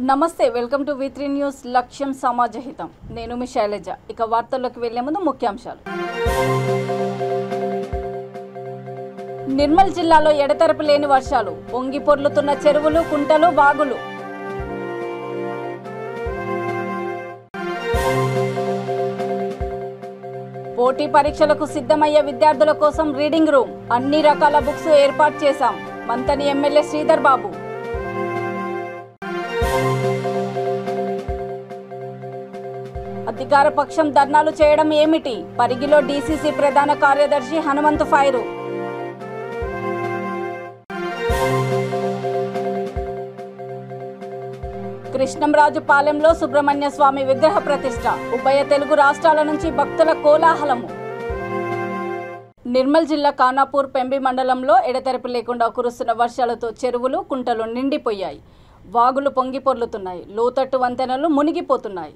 నమస్తే, welcome to V3 news. లక్ష్యం సమాజహితం. నేను మీ శైలజ. ఇక వార్తల్లోకి వెళ్లే ముందు ముఖ్యాంశాలు. నిర్మల్ జిల్లాలో ఎడతెరపి లేని వర్షాలు, పొంగి పొర్లుతున్న చెరువులు, కుంటలు, వాగులు. పోటీ పరీక్షలకు సిద్ధమయ్యే విద్యార్థుల కోసం రీడింగ్ రూమ్, అన్ని రకాల బుక్స్ ఏర్పాటు చేశాం. మంతని ఎమ్మెల్యే శ్రీధర్ బాబు. అధికార పక్షం ధర్నాలు చేయడం ఏమిటి? పరిగిలో డీసీసీ ప్రధాన కార్యదర్శి హనుమంతు ఫైరు. కృష్ణంరాజుపాలెంలో సుబ్రహ్మణ్య స్వామి విగ్రహ ప్రతిష్ఠ. ఉభయ తెలుగు రాష్ట్రాల నుంచి భక్తుల కోలాహలము. నిర్మల్ జిల్లా ఖానాపూర్ పెంబి మండలంలో ఎడతెరపి లేకుండా కురుస్తున్న వర్షాలతో చెరువులు, కుంటలు నిండిపోయాయి. వాగులు పొంగి పొర్లుతున్నాయి. లోతట్టు వంతెనలు మునిగిపోతున్నాయి.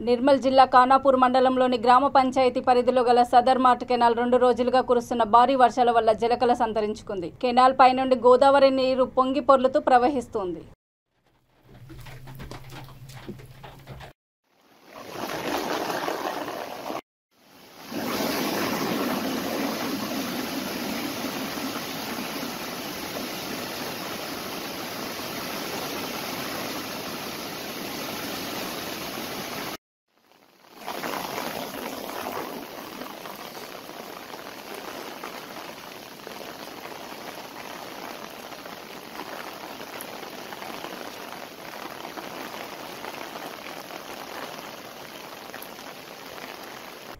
నిర్మల్ జిల్లా ఖానాపూర్ మండలంలోని గ్రామ పంచాయతీ పరిధిలో గల సదర్ మార్ట్ కెనాల్ 2 రోజులుగా కురుస్తున్న భారీ వర్షాల వల్ల జలకల సంతరించుకుంది. కెనాల్ పై నుండి గోదావరి నీరు పొంగి పొర్లుతూ ప్రవహిస్తుంది.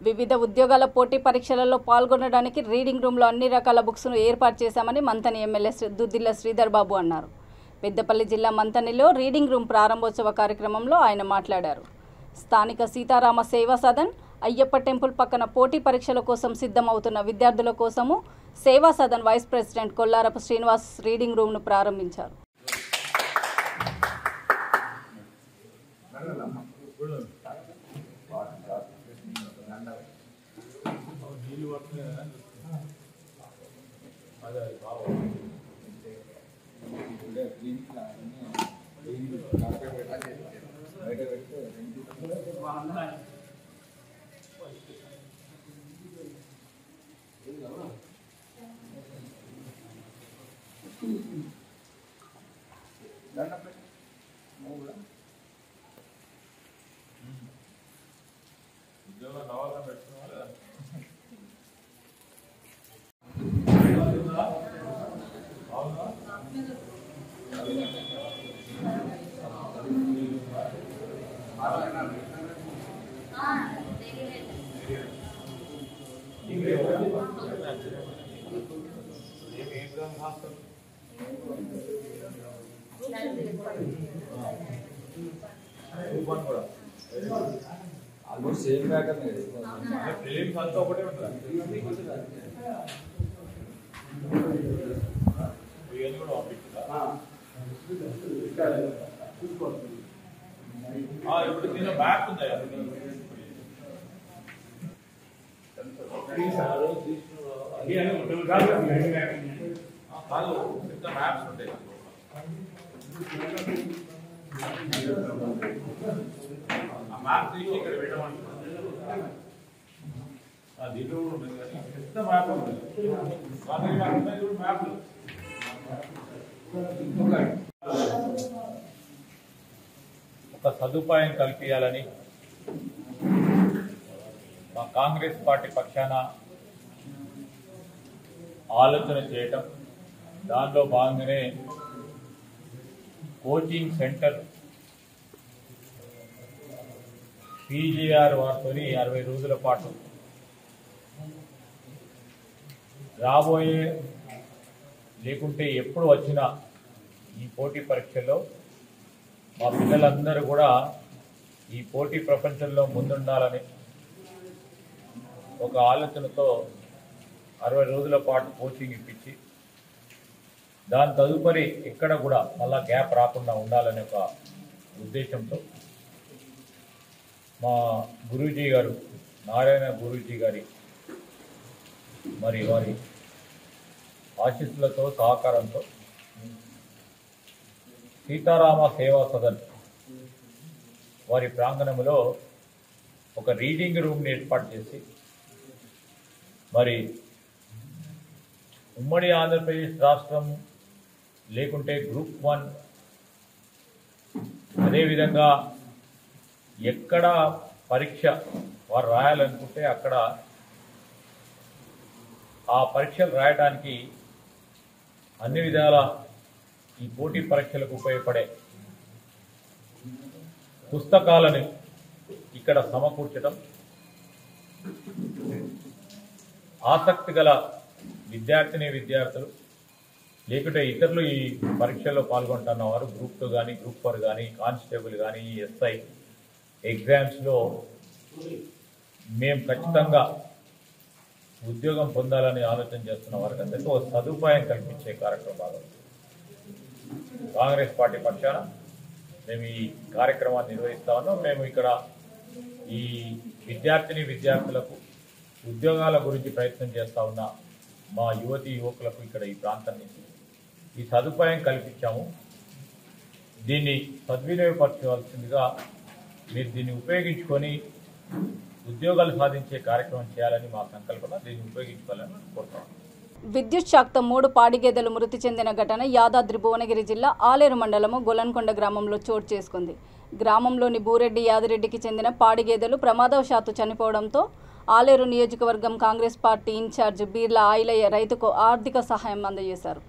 వివిధ ఉద్యోగాల పోటీ పరీక్షలలో పాల్గొనడానికి రీడింగ్ రూమ్లో అన్ని రకాల బుక్స్ను ఏర్పాటు చేశామని మంతని ఎమ్మెల్యే దుద్దిల్ల శ్రీధర్ బాబు అన్నారు. పెద్దపల్లి జిల్లా మంతనిలో రీడింగ్ రూమ్ ప్రారంభోత్సవ కార్యక్రమంలో ఆయన మాట్లాడారు. స్థానిక సీతారామ సేవా సదన్, అయ్యప్ప టెంపుల్ పక్కన పోటీ పరీక్షల కోసం సిద్ధమవుతున్న విద్యార్థుల కోసము Seva Sadan vice president Kollarapu Srinivas reading రూమ్ను ప్రారంభించారు. ఆల్మోస్ట్ సేమ్ ప్యాటర్న్ అంతా ఒకటే ఉంటుంది. ఇప్పుడు దీని మ్యాప్ ఉందా? మ్యాప్స్ ఉంటాయి. మ్యాప్ తీసి ఇక్కడ పెట్టమంటున్నారు. దీంట్లో కూడా ఉంటుంది కానీ పెద్ద మ్యాప్ ఉంటుంది. మ్యాప్లు ఒక సదుపాయం కల్పించాలని మా కాంగ్రెస్ పార్టీ పక్షాన ఆలోచన చేయటం, దానిలో భాగంగానే కోచింగ్ సెంటర్ PGR వారితో 60 రోజుల పాటు రాబోయే లేకుంటే ఎప్పుడు వచ్చినా ఈ పోటీ పరీక్షల్లో మా పిల్లలందరూ కూడా ఈ పోటీ ప్రపంచంలో ముందుండాలని ఒక ఆలోచనతో 60 రోజుల పాటు కోచింగ్ ఇప్పించి దాని తదుపరి ఎక్కడ కూడా మళ్ళా గ్యాప్ రాకుండా ఉండాలనే ఒక ఉద్దేశంతో మా గురూజీ గారు నారాయణ గురూజీ గారి మరి వారి ఆశీస్సులతో సహకారంతో సీతారామ సేవా సదన్ వారి ప్రాంగణంలో ఒక రీడింగ్ రూమ్ని ఏర్పాటు చేసి మరి ఉమ్మడి ఆంధ్రప్రదేశ్ రాష్ట్రం లేకుంటే గ్రూప్ 1 అదేవిధంగా ఎక్కడ పరీక్ష వారు రాయాలనుకుంటే అక్కడ ఆ పరీక్షలు రాయడానికి అన్ని విధాల ఈ పోటీ పరీక్షలకు ఉపయోగపడే పుస్తకాలను ఇక్కడ సమకూర్చడం, ఆసక్తి గల విద్యార్థులు లేకుంటే ఇతరులు ఈ పరీక్షల్లో పాల్గొంటున్న వారు గ్రూప్ 2 కానీ గ్రూప్ 4 కానీ కానిస్టేబుల్ కానీ ఎస్ఐ ఎగ్జామ్స్లో మేము ఖచ్చితంగా ఉద్యోగం పొందాలని ఆలోచన చేస్తున్న వారికి అందరికీ ఒక సదుపాయం కల్పించే కార్యక్రమం భాగం కాంగ్రెస్ పార్టీ పక్షాన మేము ఈ కార్యక్రమాన్ని నిర్వహిస్తా ఉన్నాం. మేము ఇక్కడ ఈ విద్యార్థులకు ఉద్యోగాల గురించి ప్రయత్నం చేస్తూ ఉన్న మా యువతీ యువకులకు ఇక్కడ ఈ ప్రాంతాన్ని ఈ సదుపాయం కల్పించాము. దీన్ని సద్వినియోగపరచవలసిందిగా మీరు దీన్ని ఉపయోగించుకొని ఉద్యోగాలు సాధించే కార్యక్రమం చేయాలని మా సంకల్పన. దీన్ని ఉపయోగించుకోవాలని కోరుతాం. విద్యుత్ షాక్తో 3 పాడి గేదెలు మృతి చెందిన ఘటన యాదాద్రి భువనగిరి జిల్లా ఆలేరు మండలము గొలన్కొండ గ్రామంలో చోటు చేసుకుంది. గ్రామంలోని బూరెడ్డి యాదిరెడ్డికి చెందిన పాడి గేదెలు ప్రమాదవశాత్తు చనిపోవడంతో ఆలేరు నియోజకవర్గం కాంగ్రెస్ పార్టీ ఇన్ఛార్జ్ బీర్లా ఆయిలయ్య రైతుకు ఆర్థిక సహాయం అందజేశారు.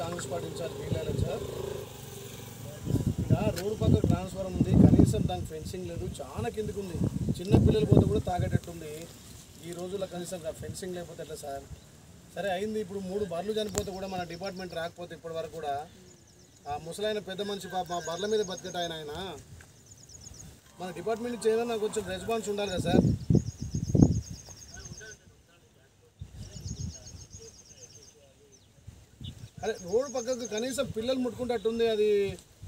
కాంగ్రెస్ పార్టీ ఇన్ఛార్జ్ వీళ్ళారు సార్. ఇక్కడ రోడ్డు పక్క ట్రాన్స్ఫార్మర్ ఉంది, కనీసం దానికి ఫెన్సింగ్ లేదు, చాలా కిందికి ఉంది. చిన్న పిల్లలు పోతే కూడా తాగేటట్టుంది. ఈ రోజుల్లో కనీసం ఫెన్సింగ్ లేకపోతే ఎట్లా సార్? సరే అయింది, ఇప్పుడు 3 బర్రెలు చనిపోతే కూడా మన డిపార్ట్మెంట్ రాకపోతే ఇప్పటి వరకు కూడా ఆ ముసలైన పెద్ద మనిషి పాప మా బర్రెల మీద బతికట ఆయన మన డిపార్ట్మెంట్ నుంచి ఏదైనా కొంచెం రెస్పాన్స్ ఉండాలి కదా సార్. అదే రోడ్డు పక్కకు కనీసం పిల్లలు ముట్టుకుంటట్టుంది. అది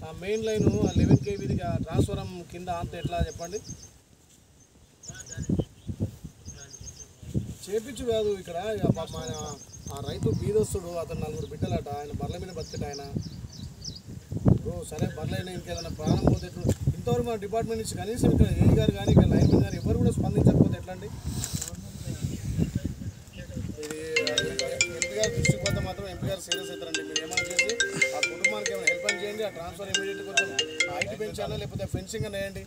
ఆ మెయిన్ లైన్ 11 kV ట్రాన్స్ఫారం కింద అంత ఎట్లా చెప్పండి? చేపించు కాదు ఇక్కడ ఆ రైతు బీదొస్తుడు, అతను 4 బిడ్డలట, ఆయన బర్రెల మీద బతికట ఆయన. సరే బర్రెలైనా ఇంకేదైనా ప్రాణం పోతే ఇంతవరకు మన డిపార్ట్మెంట్ నుంచి కనీసం ఇక్కడ ఏ గారు కానీ ఇక్కడ లైన్మెన్ గారు ఎవరు కూడా స్పందించకపోతే ఎట్లా అండి? ఇది ఎంపీ గారు దృష్టికి పోతే మాత్రం ఎంపీ గారు సీరియస్ అవుతారండి. మీరు ఏమైనా చేసి ఆ కుటుంబానికి ఏమైనా హెల్ప్ అని చేయండి. ఆ ట్రాన్స్ఫర్ ఇమీడియట్గా కొంచెం హైట్ పెంచానా లేకపోతే ఫెన్సింగ్ అని వేయండి.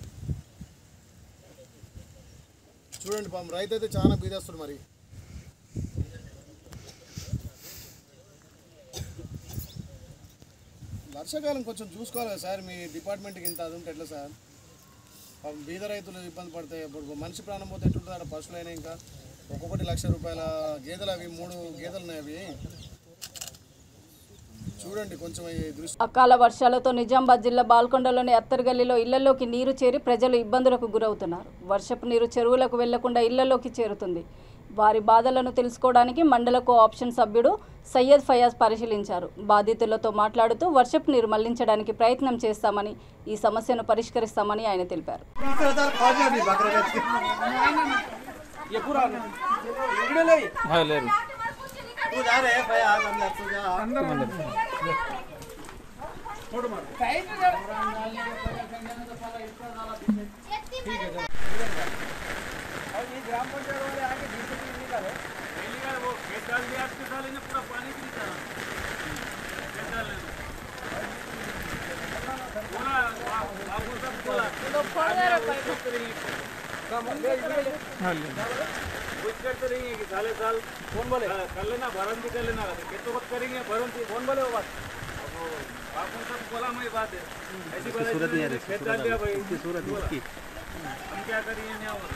చూడండి పాపం రైతు అయితే చాలా బీదేస్తాడు. మరి వర్షాకాలం కొంచెం చూసుకోవాలి కదా సార్. మీ డిపార్ట్మెంట్కి ఇంత అది ఉంటే ఎట్లా సార్? పాపం బీద రైతులు ఇబ్బంది పడతాయి. ఇప్పుడు మనిషి ప్రాణం పోతే ఎట్లుంటుంది? అక్కడ పశువులు అయినా ఇంకా ఒక్కొక్కటి ₹1,00,000 గేదెలు, అవి 3 గేదెలు ఉన్నాయి. అవి చూడండి కొంచెం దృష్టి. అకాల వర్షాలతో నిజామాబాద్ జిల్లా బాల్కొండలోని అత్తర్గల్లీలో ఇళ్లలోకి నీరు చేరి ప్రజలు ఇబ్బందులకు గురవుతున్నారు. వర్షపు నీరు చెరువులకు వెళ్లకుండా ఇళ్లలోకి చేరుతుంది. వారి బాధలను తెలుసుకోవడానికి మండల కోఆప్షన్ సభ్యుడు సయ్యద్ ఫయాజ్ పరిశీలించారు. బాధితులతో మాట్లాడుతూ వర్షపు నీరు మళ్లించడానికి ప్రయత్నం చేస్తామని, ఈ సమస్యను పరిష్కరిస్తామని ఆయన తెలిపారు. फोटो मारो और ये ग्राम पंचायत वाले आके डीसीपी निकाले वो खेत डाल दिया आपके साले ने पूरा पानी भी निकाला खेत डालने बोला आपको सब बोला तो फोड़ दे रहा पाइप करेंगे काम ले कुछ करते रहेंगे कि साले साल कौन बोले कर लेना भरन भी कर लेना खेतों बात करेंगे भरन भी कौन बोले वो बात अब आपको सब बोला मैं बात है ऐसी बात है खेत डाल दिया भाई इसकी सूरत इसकी हम क्या करेंगे नहीं होगा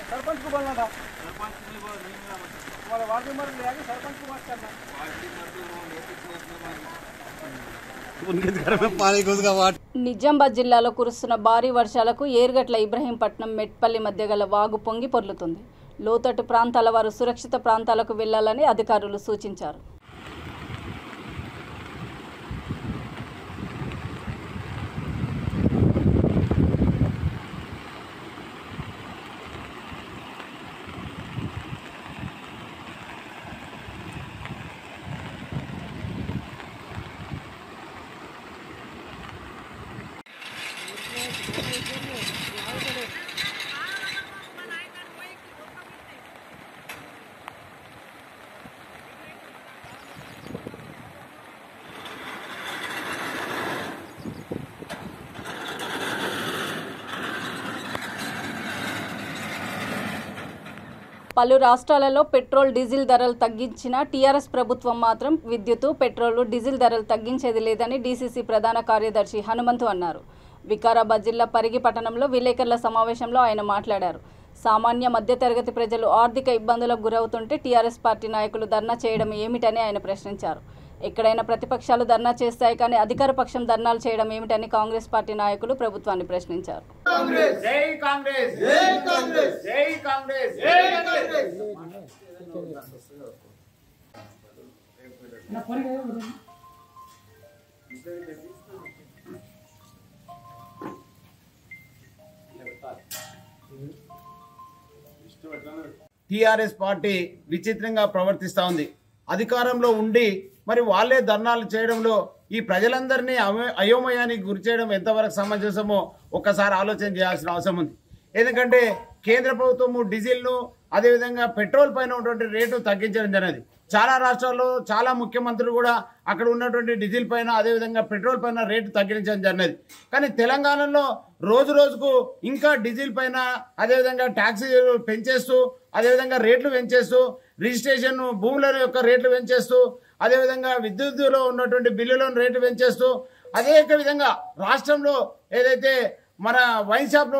सरपंच को बोलना था सरपंच ने बोला नहीं मिला हमारे वार्ड मेंबर ले आके सरपंच को बात करना वार्ड मेंबर उनके घर में पानी घुस गया वाट నిజామాబాద్ జిల్లాలో కురుస్తున్న భారీ వర్షాలకు ఏర్గట్ల ఇబ్రహీంపట్నం మెట్పల్లి మధ్య గల వాగు పొంగి పొర్లుతుంది. లోతట్టు ప్రాంతాల వారు సురక్షిత ప్రాంతాలకు వెళ్లాలని అధికారులు సూచించారు. పలు రాష్ట్రాలలో పెట్రోల్ డీజిల్ ధరలు తగ్గించిన టీఆర్ఎస్ ప్రభుత్వం మాత్రం విద్యుత్ పెట్రోల్ డీజిల్ ధరలు తగ్గించేది లేదని డీసీసీ ప్రధాన కార్యదర్శి హనుమంతు అన్నారు. వికారాబాద్ జిల్లా పరిగి పట్టణంలో విలేకరుల సమావేశంలో ఆయన మాట్లాడారు. సామాన్య మధ్యతరగతి ప్రజలు ఆర్థిక ఇబ్బందులకు గురవుతుంటే టీఆర్ఎస్ పార్టీ నాయకులు ధర్నా చేయడం ఏమిటని ఆయన ప్రశ్నించారు. ఎక్కడైనా ప్రతిపక్షాలు ధర్నా చేస్తాయి కానీ అధికార పక్షం ధర్నాలు చేయడం ఏమిటని కాంగ్రెస్ పార్టీ నాయకులు ప్రభుత్వాన్ని ప్రశ్నించారు. టీఆర్ఎస్ పార్టీ విచిత్రంగా ప్రవర్తిస్తూ ఉంది. అధికారంలో ఉండి మరి వాళ్ళే ధర్నాలు చేయడంలో ఈ ప్రజలందరినీ అయోమయానికి గురి చేయడం ఎంతవరకు సమంజసమో ఒక్కసారి ఆలోచన చేయాల్సిన అవసరం ఉంది. ఎందుకంటే కేంద్ర ప్రభుత్వము డీజిల్ను అదేవిధంగా పెట్రోల్ పైన ఉన్నటువంటి రేటు తగ్గించడం జరిగింది. చాలా రాష్ట్రాల్లో చాలా ముఖ్యమంత్రులు కూడా అక్కడ ఉన్నటువంటి డీజిల్ పైన అదేవిధంగా పెట్రోల్ పైన రేటు తగ్గించడం జరిగినది. కానీ తెలంగాణలో రోజు రోజుకు ఇంకా డీజిల్ పైన అదేవిధంగా ట్యాక్సీ పెంచేస్తూ అదేవిధంగా రేట్లు పెంచేస్తూ రిజిస్ట్రేషన్ భూముల యొక్క రేట్లు పెంచేస్తూ అదేవిధంగా విద్యుత్తులో ఉన్నటువంటి బిల్లులను రేట్లు పెంచేస్తూ అనేక విధంగా రాష్ట్రంలో ఏదైతే మన వైన్ షాప్లో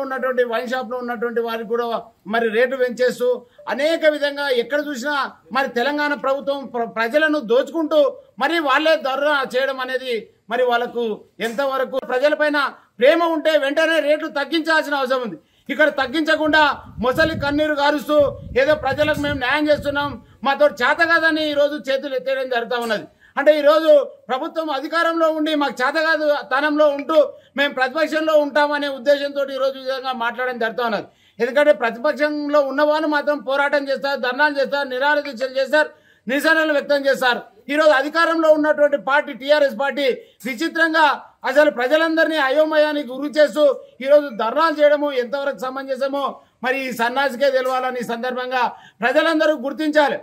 ఉన్నటువంటి వారికి కూడా మరి రేటు పెంచేస్తూ అనేక విధంగా ఎక్కడ చూసినా మరి తెలంగాణ ప్రభుత్వం ప్రజలను దోచుకుంటూ మరి వాళ్ళే ధర్నా చేయడం అనేది మరి వాళ్ళకు ఎంతవరకు ప్రజలపైన ప్రేమ ఉంటే వెంటనే రేట్లు తగ్గించాల్సిన అవసరం ఉంది. ఇక్కడ తగ్గించకుండా మొసలి కన్నీరు గారుస్తూ ఏదో ప్రజలకు మేము న్యాయం చేస్తున్నాం మాతో చేత కాదని ఈరోజు చేతులు ఎత్తేయడం జరుగుతూ ఉన్నది. అంటే ఈరోజు ప్రభుత్వం అధికారంలో ఉండి మాకు చేతగాదు తనంలో ఉంటూ మేము ప్రతిపక్షంలో ఉంటామనే ఉద్దేశంతో ఈరోజు ఈ విధంగా మాట్లాడడం జరుగుతూ ఉన్నది. ఎందుకంటే ప్రతిపక్షంలో ఉన్నవాళ్ళు మాత్రం పోరాటం చేస్తారు, ధర్నాలు చేస్తారు, నిరాహార దీక్షలు చేస్తారు, నిరసనలు వ్యక్తం చేస్తారు. ఈరోజు అధికారంలో ఉన్నటువంటి పార్టీ టీఆర్ఎస్ పార్టీ విచిత్రంగా అసలు ప్రజలందరినీ అయోమయానికి గురి చేస్తూ ఈరోజు ధర్నాలు చేయడము ఎంతవరకు సమంజసమో మరి ఈ సన్నాసికే తెలవాలని సందర్భంగా ప్రజలందరూ గుర్తించాలి.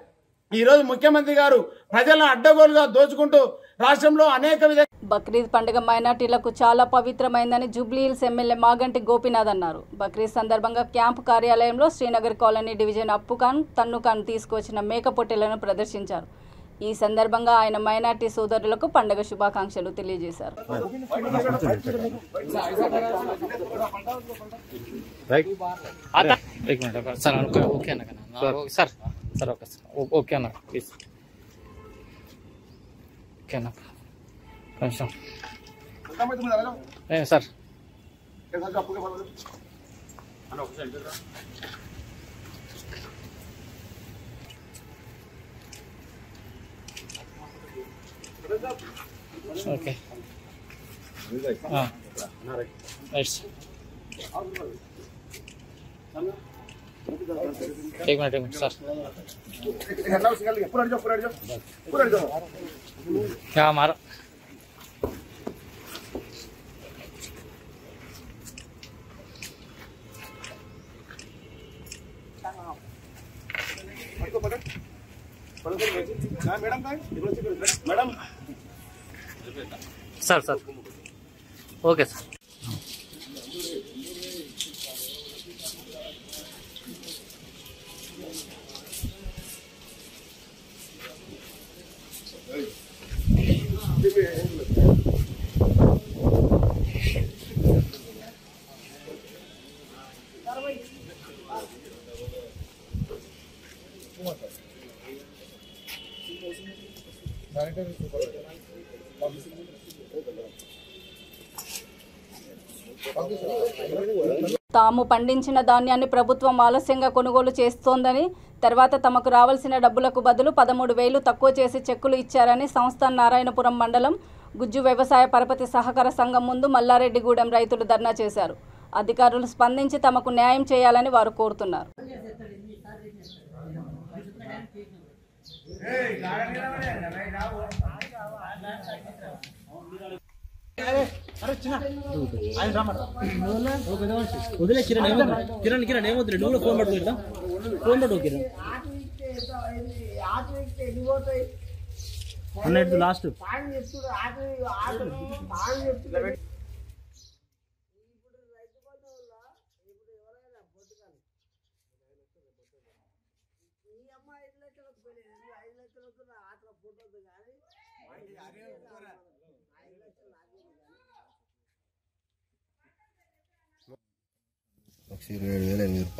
ఈరోజు ముఖ్యమంత్రి గారు ప్రజలను అడ్డగోలుగా దోచుకుంటూ రాష్ట్రంలో అనేక విధంగా బక్రీద్ పండుగ మైనార్టీలకు చాలా పవిత్రమైందని జూబ్లీహిల్స్ ఎమ్మెల్యే మాగంటి గోపీనాథ్ అన్నారు. బక్రీద్ సందర్భంగా క్యాంపు కార్యాలయంలో శ్రీనగర్ కాలనీ డివిజన్ అప్పుఖాన్ తన్నుఖాన్ తీసుకొచ్చిన మేకపోట్టెలను ప్రదర్శించారు. ఈ సందర్భంగా ఆయన మైనార్టీ సోదరులకు పండుగ శుభాకాంక్షలు తెలియజేశారు. ఓకే అన్న ప్లీజ్ ఓకే అన్న కొంచెం సార్ ఓకే एक मिनट सर क्या हमारा madam sir sir okay sir తాము పండించిన ధాన్యాన్ని ప్రభుత్వం ఆలస్యంగా కొనుగోలు చేస్తోందని, తర్వాత తమకు రావాల్సిన డబ్బులకు బదులు 13,000 తక్కువ చేసి చెక్కులు ఇచ్చారని సంస్థాన్ నారాయణపురం మండలం గుజ్జు వ్యవసాయ పరపతి సహకార సంఘం ముందు మల్లారెడ్డిగూడెం రైతులు ధర్నా చేశారు. అధికారులు స్పందించి తమకు న్యాయం చేయాలని వారు కోరుతున్నారు. వదిలే కిరణ్ ఏమవుతుంది నువ్వు ఫోన్ పట్టుకుంటా ఫోన్ పట్టుకో కిరణ్ అన్నట్టు లాస్ట్ ₹27,800.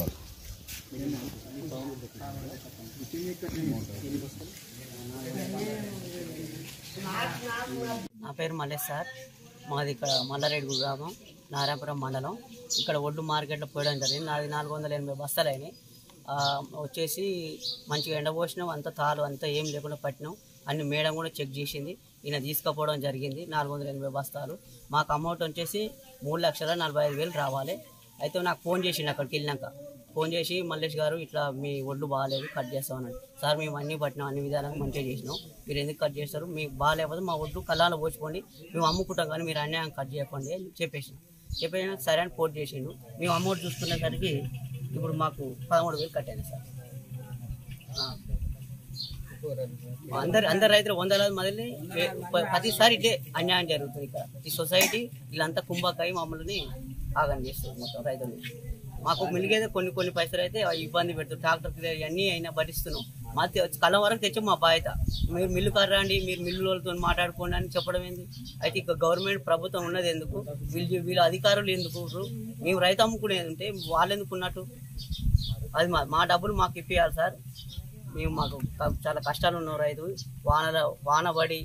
నా పేరు మల్లేష్ సార్. మాది ఇక్కడ మల్లారెడ్డి గ్రామం, నారాయణపురం మండలం. ఇక్కడ ఒడ్డు మార్కెట్లో పోయడం జరిగింది. నాది 480 బస్తాలు అయినాయి. వచ్చేసి మంచిగా ఎండబోసినాం, అంత తాలు అంతా ఏం లేకుండా పట్టినాం. అన్ని మేడం కూడా చెక్ చేసింది. ఈయన తీసుకుపోవడం జరిగింది 480 బస్తాలు. మాకు అమౌంట్ వచ్చేసి 3,45,000 రావాలి. అయితే నాకు ఫోన్ చేసిండు అక్కడికి వెళ్ళినాక. ఫోన్ చేసి మల్లేష్ గారు ఇట్లా మీ ఒడ్లు బాగాలేదు, కట్ చేస్తామన్నాడు. సార్ మేము అన్నీ పట్టినాం, అన్ని విధాలుగా మంచిగా చేసినాం, మీరు ఎందుకు కట్ చేస్తారు, మీకు బాగాలేకపోతే మా ఒడ్లు కళ్ళాలో పోసుకోండి, మేము అమ్ముకుంటాం కానీ మీరు అన్యాయం కట్ చేయకండి అని చెప్పేసినాం. సరే అని ఫోన్ చేసిండు. మేము అమౌంట్ చూసుకునేసరికి ఇప్పుడు మాకు 13,000 కట్టాను సార్. అందరు రైతులు 100,000 మందిని ప్రతిసారి ఇదే అన్యాయం జరుగుతుంది. ఇక్కడ ఈ సొసైటీ వీళ్ళంతా కుంభకాయ మమ్మల్ని ఆగం చేస్తుంది మొత్తం రైతులు. మాకు మిలిగేదే కొన్ని పైసలు అయితే ఇబ్బంది పెడుతుంది. ట్రాక్టర్ అన్నీ అయినా భరిస్తున్నాం. మా కళ్ళ వరకు తెచ్చి మా బాధ్యత. మీరు మిల్లు కర్రండి, మీరు మిల్లులతో మాట్లాడుకోండి అని చెప్పడం ఏంది? అయితే ఇక గవర్నమెంట్ ప్రభుత్వం ఉన్నది ఎందుకు? వీళ్ళ అధికారులు ఎందుకు? మేము రైతు అమ్ముకునేది ఉంటే వాళ్ళు ఎందుకు ఉన్నట్టు? అది మా డబ్బులు మాకు ఇప్పియాలి సార్. మాకు చాలా కష్టాలు ఉన్నాం రైతు. వాన పడి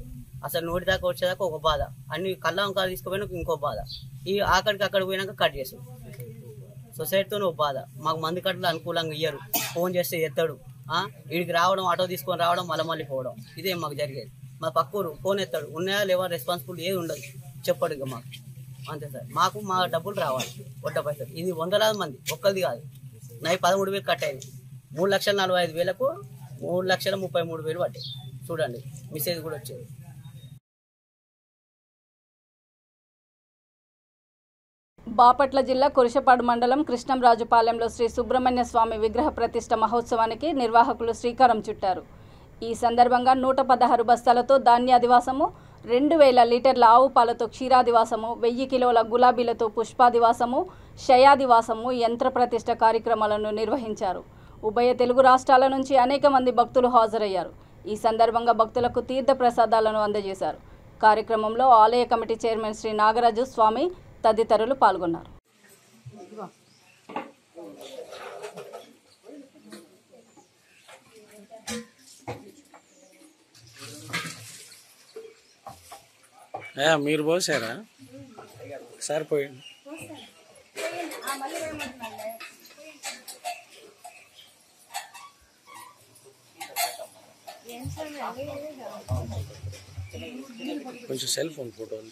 అసలు నోటి దాకా వచ్చేదాకా ఒక బాధ, అన్ని కళ్ళ వంకాలు తీసుకుపోయినా ఇంకో బాధ, ఈ ఆఖడికి అక్కడ పోయినాక కట్ చేసాం. సొసైటీతోనే ఒక బాధ. మాకు మంది కట్టలు అనుకూలంగా ఇయ్యరు. ఫోన్ చేస్తే ఎత్తాడు, వీడికి రావడం, ఆటో తీసుకొని రావడం, మళ్ళీ పోవడం, ఇదే మాకు జరిగేది. మా పక్కూరు ఫోన్ ఎత్తాడు, ఉన్నాయా లేవా రెస్పాన్సిబుల్ ఏది ఉండదు, చెప్పడు ఇక మాకు. అంతే సార్. మాకు మా డబ్బులు రావాలి, వడ్డ పైసలు. ఇది 100,000 మంది, ఒక్కరిది కాదు. నై 13,000 కట్ అయింది. 3,45,000కు 3,33,000 పట్టాయి. చూడండి, మెసేజ్ కూడా వచ్చేది. బాపట్ల జిల్లా కురిశపాడు మండలం కృష్ణంరాజుపాలెంలో శ్రీ సుబ్రహ్మణ్య స్వామి విగ్రహ ప్రతిష్ఠ మహోత్సవానికి నిర్వాహకులు శ్రీకారం చుట్టారు. ఈ సందర్భంగా 116 బస్తాలతో ధాన్యాదివాసము, 2,000 లీటర్ల ఆవు పాలతో క్షీరాదివాసము, 1,000 కిలోల గులాబీలతో పుష్పాదివాసము, శయాదివాసము, యంత్ర ప్రతిష్ఠ కార్యక్రమాలను నిర్వహించారు. ఉభయ తెలుగు రాష్ట్రాల నుంచి అనేక మంది భక్తులు హాజరయ్యారు. ఈ సందర్భంగా భక్తులకు తీర్థ ప్రసాదాలను అందజేశారు. కార్యక్రమంలో ఆలయ కమిటీ చైర్మన్ శ్రీ నాగరాజు స్వామి తదితరులు పాల్గొన్నారు. మీరు పోసారా? సరిపోయింది. కొంచెం సెల్ ఫోన్ ఫోటోలు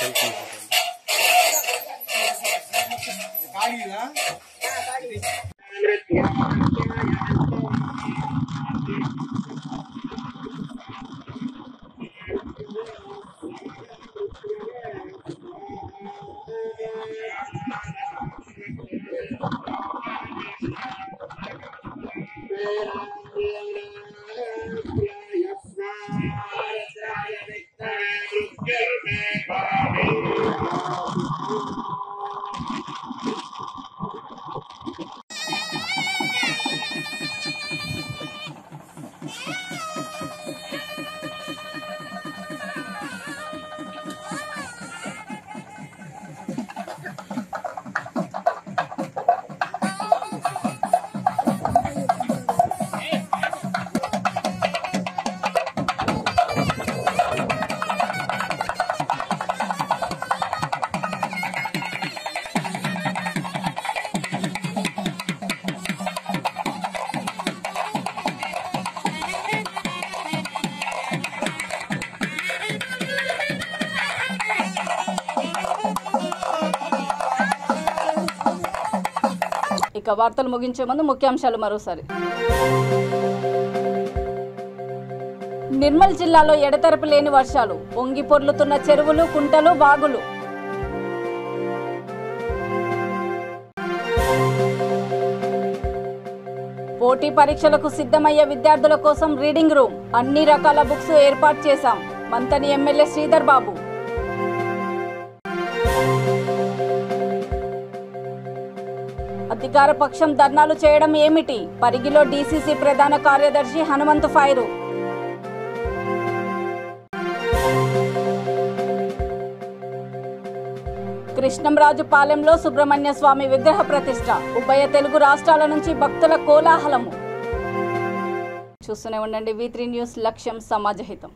సెల్ ఫోన్ ఫోటోలు ఇక వార్తలు ముగించే ముందు ముఖ్యాంశాలు మరోసారి. నిర్మల్ జిల్లాలో ఎడతెరపి లేని వర్షాలు, పొంగి పొర్లుతున్న చెరువులు, కుంటలు, వాగులు. పోటీ పరీక్షలకు సిద్ధమయ్యే విద్యార్థుల కోసం రీడింగ్ రూమ్, అన్ని రకాల బుక్స్ ఏర్పాటు చేశాం. మంతని ఎమ్మెల్యే శ్రీధర్ బాబు. అధికార పక్షం ధర్నాలు చేయడం ఏమిటి? పరిగిలో డీసీసీ ప్రధాన కార్యదర్శి హనుమంతు ఫైరు. కృష్ణంరాజుపాలెంలో సుబ్రహ్మణ్య స్వామి విగ్రహ ప్రతిష్ఠ. ఉభయ తెలుగు రాష్ట్రాల నుంచి భక్తుల కోలాహలము. చూస్తూనే ఉండండి V3 న్యూస్, లక్ష్యం సమాజహితం.